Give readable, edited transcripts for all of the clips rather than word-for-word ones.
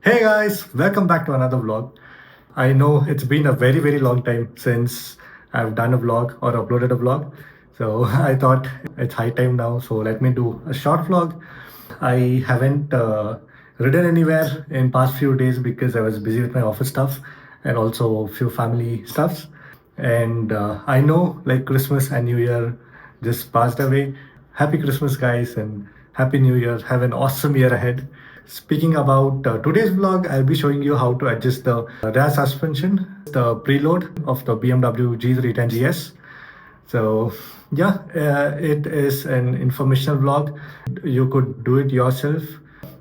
Hey guys, welcome back to another vlog. I know it's been a very long time since I've done a vlog or uploaded a vlog. So I thought it's high time now. So let me do a short vlog. I haven't ridden anywhere in past few days because I was busy with my office stuff and also few family stuffs. And I know like Christmas and New Year just passed away. Happy Christmas, guys, and Happy New Year. Have an awesome year ahead. Speaking about today's vlog, I'll be showing you how to adjust the rear suspension, the preload of the BMW G310 GS. So yeah, it is an informational vlog. You could do it yourself.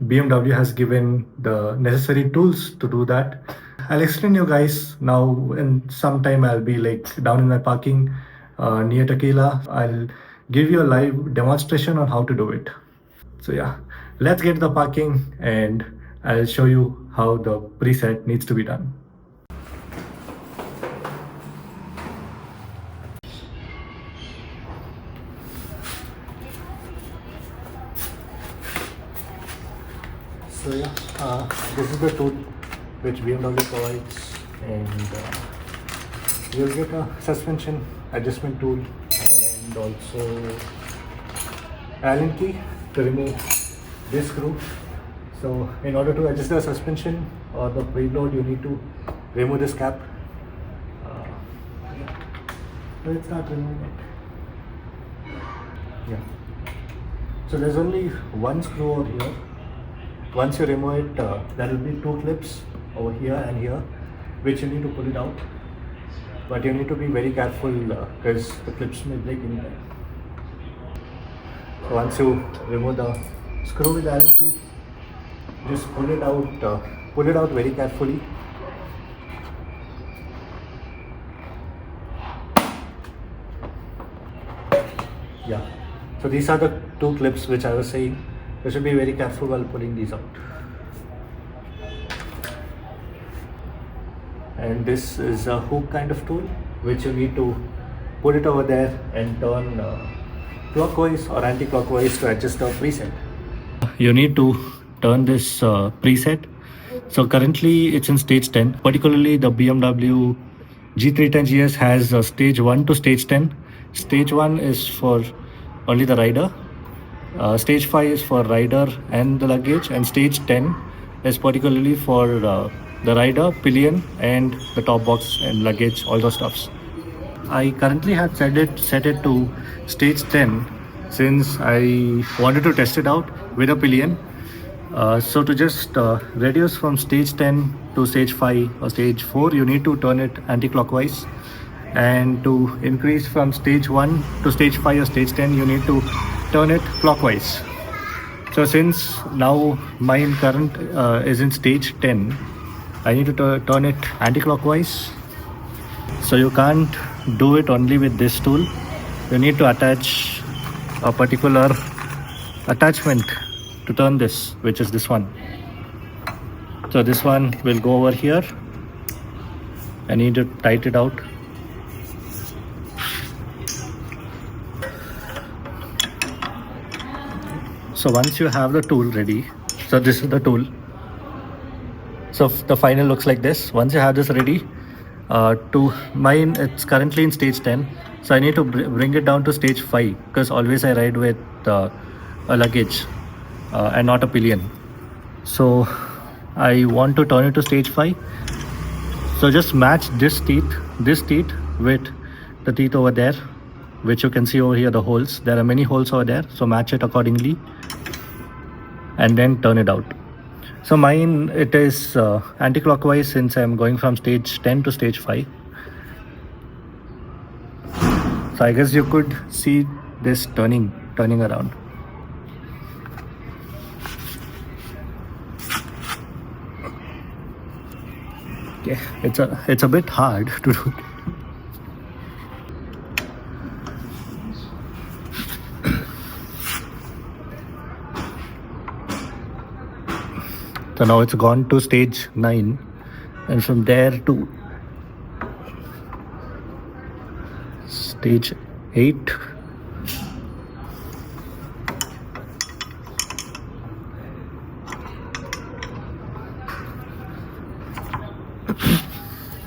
BMW has given the necessary tools to do that. I'll explain you guys now. In some time, I'll be like down in my parking near Tequila. I'll give you a live demonstration on how to do it. So yeah, let's get the parking and I'll show you how the preset needs to be done. So yeah, this is the tool which BMW provides, and you'll get a suspension adjustment tool and also Allen key to remove this screw. So in order to adjust the suspension or the preload, you need to remove this cap. Uh, yeah. Let's start removing it. Yeah. So there's only one screw over here. Once you remove it, there will be two clips over here and here, which you need to pull it out. But you need to be very careful because the clips may break anytime. So once you remove the screw with the Allen key, just pull it out very carefully. Yeah. So these are the two clips which I was saying. You should be very careful while pulling these out. And this is a hook kind of tool which you need to put it over there and turn clockwise or anti-clockwise to adjust the preset. You need to turn this preset. So currently it's in stage 10. Particularly the BMW G310 GS has stage 1 to stage 10. Stage 1 is for only the rider. Stage 5 is for rider and the luggage, and stage 10 is particularly for the rider, pillion, and the top box and luggage, all those stuffs. I currently have set it to stage 10 since I wanted to test it out with a pillion. So to just reduce from stage 10 to stage 5 or stage 4, you need to turn it anti-clockwise. And to increase from stage 1 to stage 5 or stage 10, you need to turn it clockwise. So since now my current is in stage 10, I need to turn it anti-clockwise. So you can't do it only with this tool. You need to attach a particular attachment to turn this, which is this one. So this one will go over here. I need to tighten it out. So once you have the tool ready, so this is the tool. So the final looks like this. Once you have this ready, to mine, it's currently in stage 10. So I need to bring it down to stage 5 because always I ride with a luggage and not a pillion. So I want to turn it to stage 5. So just match this teeth with the teeth over there, which you can see over here, the holes. There are many holes over there, so match it accordingly and then turn it out. So mine, it is anti-clockwise since I'm going from stage 10 to stage 5. So I guess you could see this turning around. Okay, it's a bit hard to do. So now it's gone to stage 9, and from there to stage 8.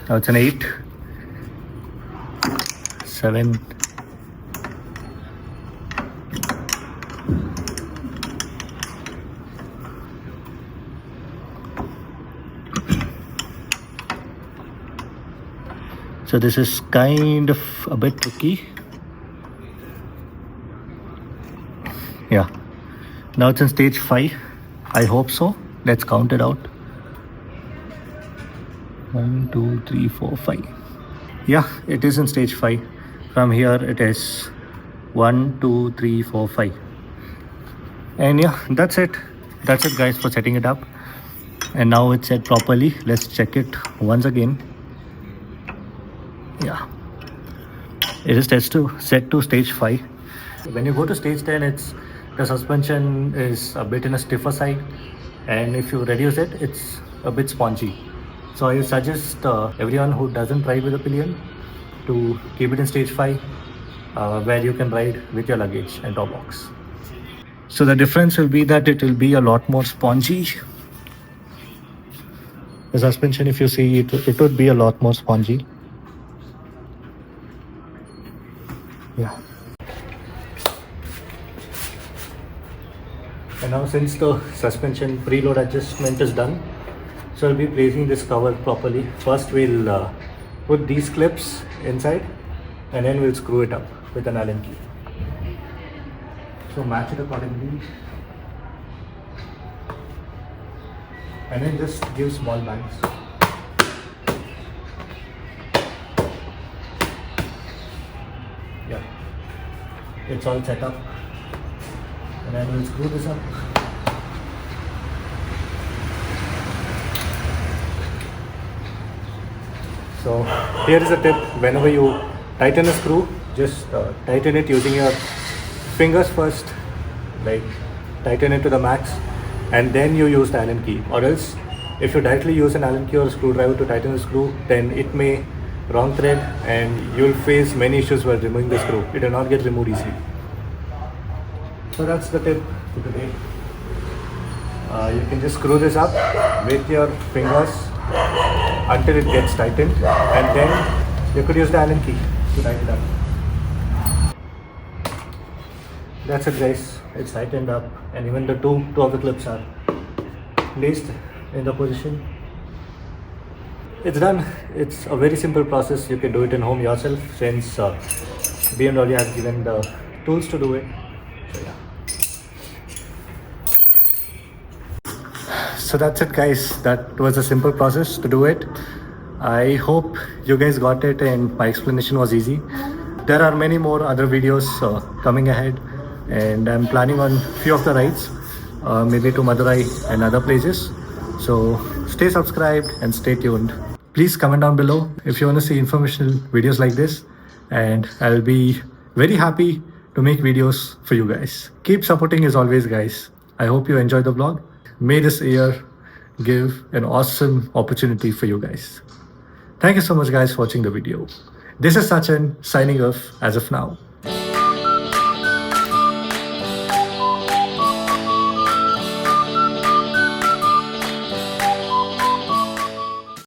Now it's an 8, 7, 8. So this is kind of a bit tricky. Yeah. Now it's in stage 5. I hope so. Let's count it out. 1, 2, 3, 4, 5. Yeah, it is in stage 5. From here it is 1, 2, 3, 4, 5. And yeah, that's it guys for setting it up. And now it's set properly. Let's check it once again. Yeah, it is set to stage 5. When you go to stage 10, the suspension is a bit in a stiffer side, and if you reduce it, it's a bit spongy. So I suggest everyone who doesn't ride with a pillion to keep it in stage 5, where you can ride with your luggage and top box. So the difference will be that it will be a lot more spongy. The suspension, if you see, it would be a lot more spongy. Yeah. And now since the suspension preload adjustment is done, so I'll be placing this cover properly. First we'll put these clips inside, and then we'll screw it up with an Allen key. So match it accordingly, and then just give small bangs. Yeah, it's all set up, and then we'll screw this up. So here is a tip: whenever you tighten a screw, just tighten it using your fingers first, like tighten it to the max, and then you use the Allen key. Or else, if you directly use an Allen key or a screwdriver to tighten the screw, then it may wrong thread and you'll face many issues while removing the screw. It will not get removed easily. So that's the tip for today. You can just screw this up with your fingers until it gets tightened, and then you could use the Allen key to tighten it up. That's it guys, it's tightened up, and even the two of the clips are placed in the position. It's done. It's a very simple process. You can do it in home yourself, since BMW has given the tools to do it. So yeah. So that's it guys, that was a simple process to do it. I hope you guys got it and my explanation was easy. There are many more other videos coming ahead, and I'm planning on few of the rides, maybe to Madurai and other places. So stay subscribed and stay tuned. Please comment down below if you want to see informational videos like this, and I'll be very happy to make videos for you guys. Keep supporting as always guys. I hope you enjoyed the vlog. May this year give an awesome opportunity for you guys. Thank you so much guys for watching the video. This is Sachin signing off as of now.